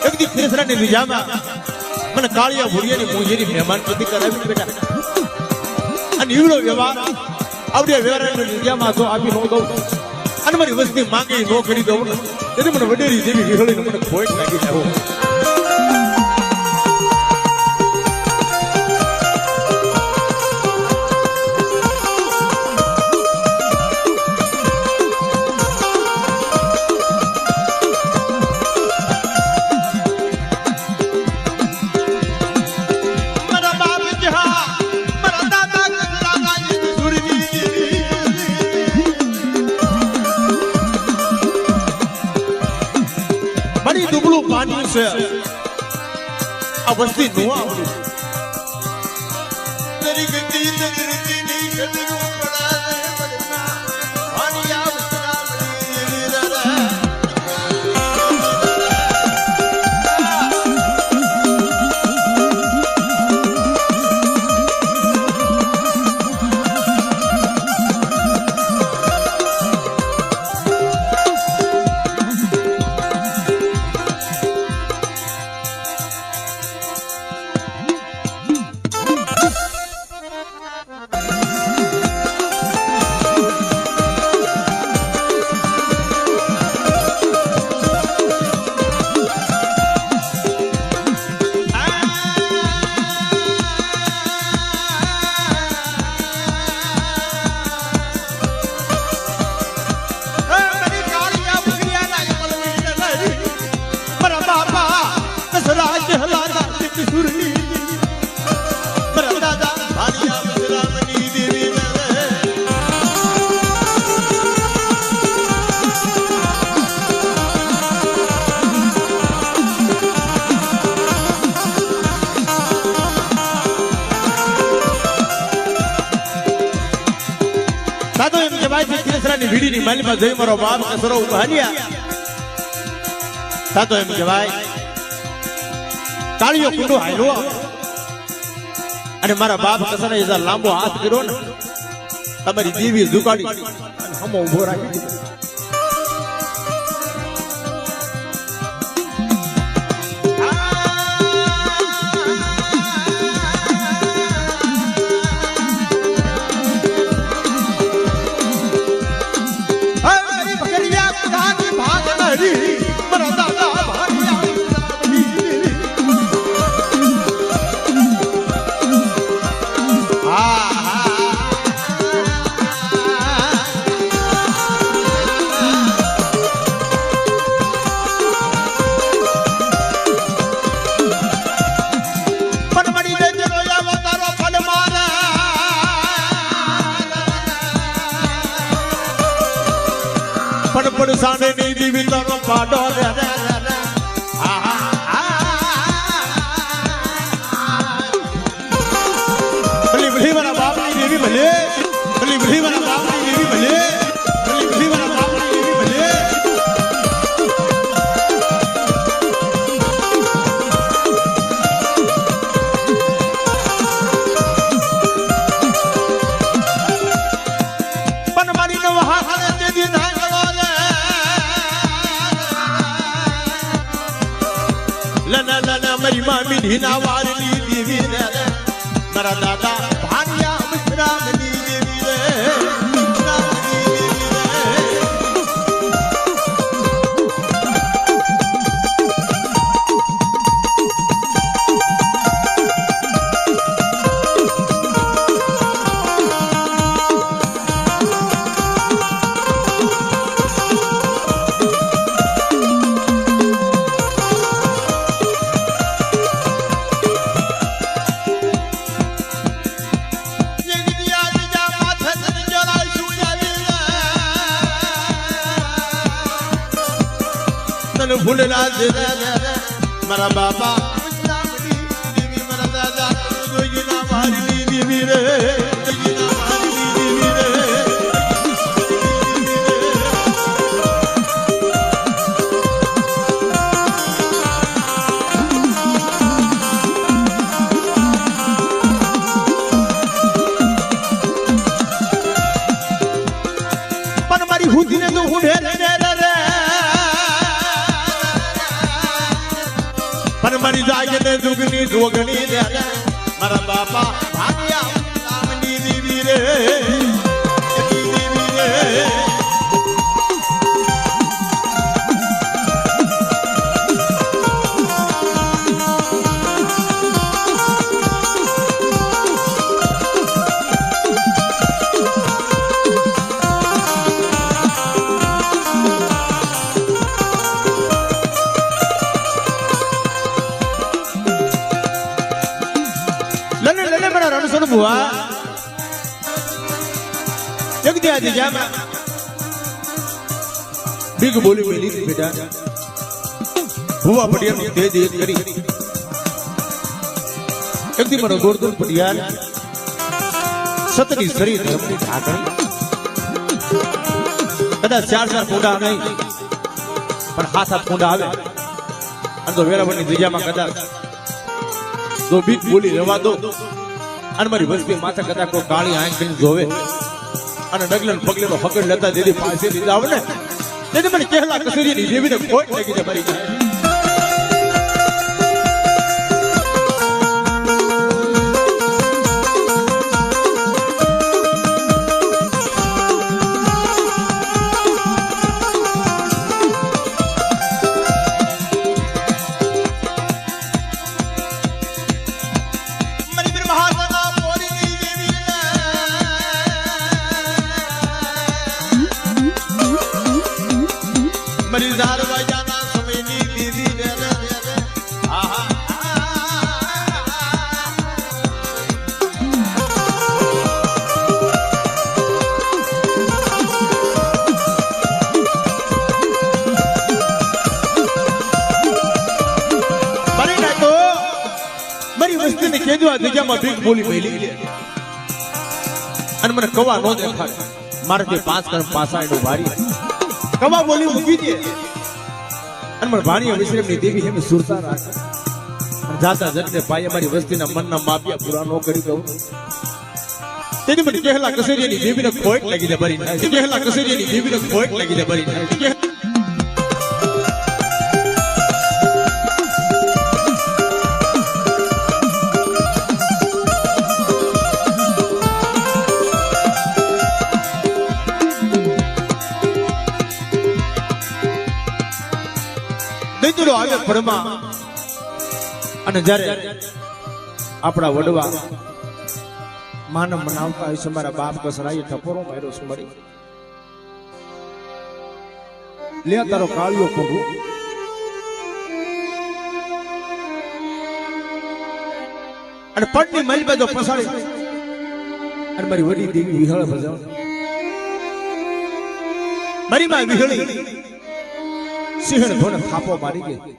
એક દી ખેસરાની લીજામાં મને કાળિયા ભુરિયાની મોંઘેરી મહેમાન પ્રતિ કરાવી બેટા અને ઈવડો વ્યવહાર આવડે વ્યવહારની લીજામાં તો આપી ન દઉં અને મારી વસ્તી માંગી ન કરી દઉં એટલે મને વડેરી જેવી વિહળીને મને ખોટ લાગી જાવ આ વસ્તી નો આવડે તેરી ગતિ નગરતી ની ખડરો પડાવે મનમાં આનિયા વસ્ત્રા મળી રા વીડીની માલીમાં જઈ મારો બાપ કસરો ઉભાર્યા સાતો એમ કહેવાય કાળિયો કુંડો હાલ્યો અને મારા બાપ કસરે જરા લાંબો હાથ કર્યો ને તમારી દેવી ઝુકાડી અને હમો ઉભો રાખી દીધો સાને ની દીવી તારો પાડો રે રે ભલી ભલી મારા બાપની દેવી ભલે ભલી ભલી મારા બાપની દેવી ભલે ભલી ભલી મારા બાપની દેવી ભલે પણ મારી નવ ઢીના વારની દેવી રે મારા દાદા ભાણિયા વિશ્રામની દેવી રે ભૂલના મારા બાપા દેવી મારા દાદા જોઈના મારી દેવી રે પણ મારી હુદીને તો હું ઢેર પણ મારી જાગને દુગની જોગણી રે મારા બાપા ભાગ્યા રામની દેવી રે દેવી રે बुआ एक दिया दे जा बिग बोली मिली थी बेटा बुआ पटिया ने दे दे करी एक दिन मारो गोरदुल पटिया सतरी शरीर अपनी ढाकणी कदाच 4 फूंडा नहीं पर 7 फूंडा आवे अन तो वेरावळनी दिजामा कदाच दो बीट बोली रवा दो અને મારી વસ્તી માથા કદાચ કોઈ કાળી આંખ કરીને જોવે અને ડગલન પગલેનો પકડ લેતા દીદી પાસે દીધા આવે ને તેથી મને કહેલા કસરીની દેવીને ખોટ લાગી જાય મારી मरीदार बजाना समयनी दीदी रे रे आहा मरी ना तो मरी वस्ती ने केदो आ दिजामा भीख बोली मेली અને મને કવા નો દેખાય મારથી 5 કણ પાસાડો ભારી કવા બોલી મૂકી દે અને મારા ભાણિયા વિશ્રમની દેવી એમ સુરતા રાખે જાતા જટને પાયે મારી વસ્તીના મનના માપિયા પૂરા નો કરી દઉં તેની મને કહેલા કસેરીની દેવીને ખોટ લાગી દે ભરી નાખે કહેલા કસેરીની દેવીને ખોટ લાગી દે ભરી નાખે દૈત્યો આવે પડમાં અને જ્યારે આપણા વડવા માનવ મનાવતા હોય છે મારા બાપ કસરાએ ટપોરો માર્યો છે મરી લે તારો કાળિયો કુંભુ અને પડની મલ બાજુ પસાડી અને મારી વડી દેવી વિહળ ભજાવ મારી માં વિહળી સિંહણ ધોને થાપો મારી ગઈ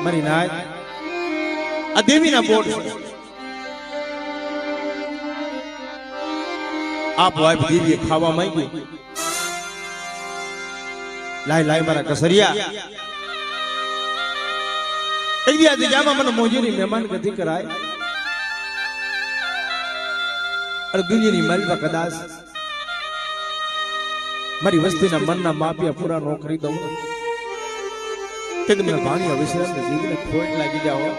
મારી નાય આ દેવીના બોટ આપ વાઈફ દેવીએ ખાવા માંગી લાય લાય મારા કસરિયા એક દી જામાં મને મોજીની મહેમાન ગતિ કરાય અને દુનિયાની માલમાં કદાચ મારી વસ્તીના મનના માપિયા પૂરા નો કરી દઉં તે તમને વાણી અવિશ્રામ જીવને ખોટ લાગી જાઓ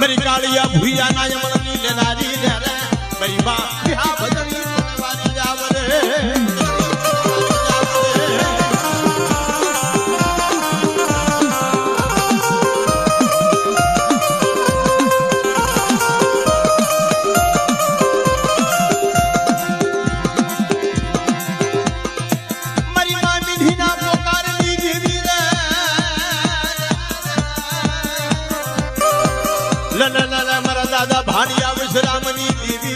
मेरी कालिया भुइया ना यमनी लेनारी ले मेरी मां बिहा भजनी वाली जावरे मेरी मां मिठीना पोकारनी देवी रे ला मारा दादा भाड़िया विश्रामनी देवी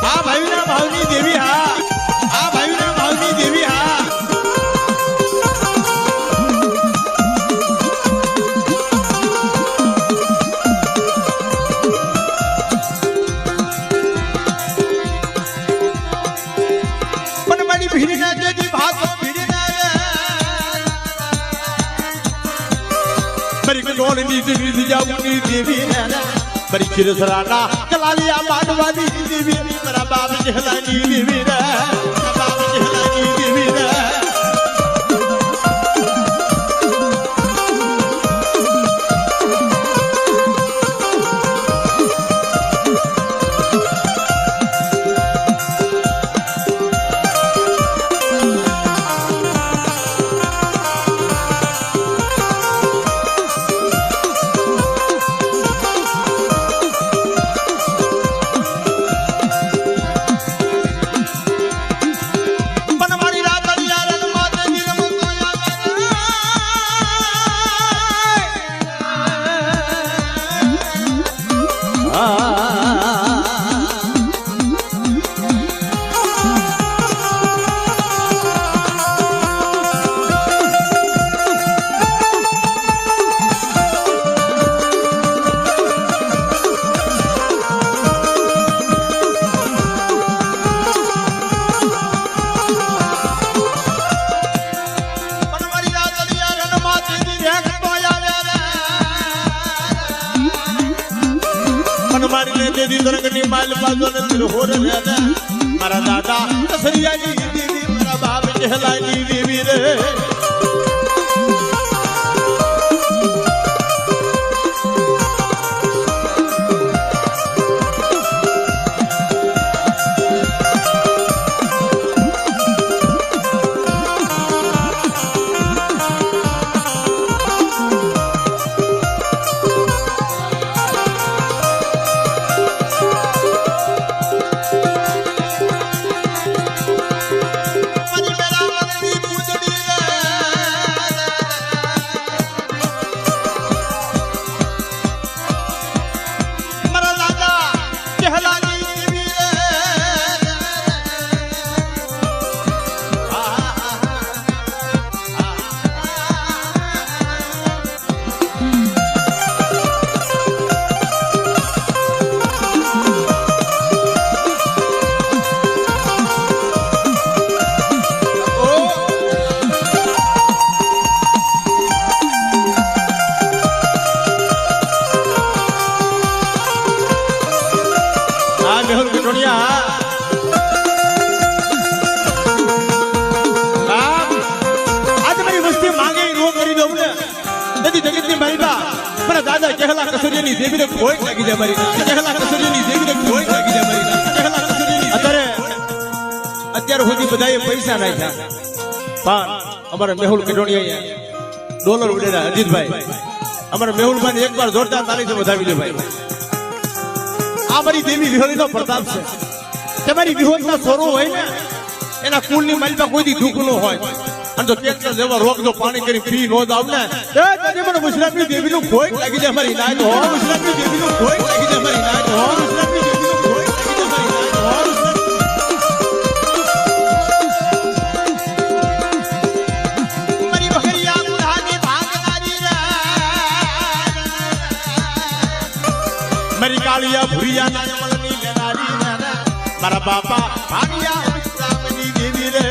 भावनी देवी भावनी देवी देवी जाऊंगी देवी बड़ी चिरसराना चला लिया मानवानी देवी मेरा बाप जहलानी देवी रे बाप जहलानी देवी रे देवी तरंगनी माल बाजो ने तिल हो रे मारा दादा कसरिया जी देवी मेरा बाप जहलानी देवी रे નદી જગતની માલિકા મારા દાદા કહેલા કસુરિયાની દેવીને કોઈ લાગી જાય મારી કહેલા કસુરિયાની દેવીને કોઈ લાગી જાય મારી કહેલા કસુરિયાની અત્યારે સુધી બધાએ પૈસા નાખ્યા પણ અમારા મેહુલ કડોણીયા ડોલર ઉડેલા અજીતભાઈ અમારા મેહુલભાઈ એકવાર જોરદાર તાલીથી વધાવી દે ભાઈ આ મારી દેવી વિહોળીનો પ્રતાપ છે તમારી વિહોળના સોરો હોય ને એના કુળની માલિકા કોઈ દી દુઃખ ન હોય અને જો કેન્સર જેવા રોગ જો પાણી કરી ફી નો દાવ ને તે મને મુસ્લિમની દેવીનું કોઈ લાગી જાય મારી નાય હો મુસ્લિમની દેવીનું કોઈ લાગી જાય મારી નાય હો મુસ્લિમની દેવીનું કોઈ લાગી જાય મારી નાય હો મારી બકરિયા બુઢાની ભાગનારી રે મારી કાળિયા ભુરિયા ના મલની લેનારી મારા બાપા ભાગિયા રામની દેવી રે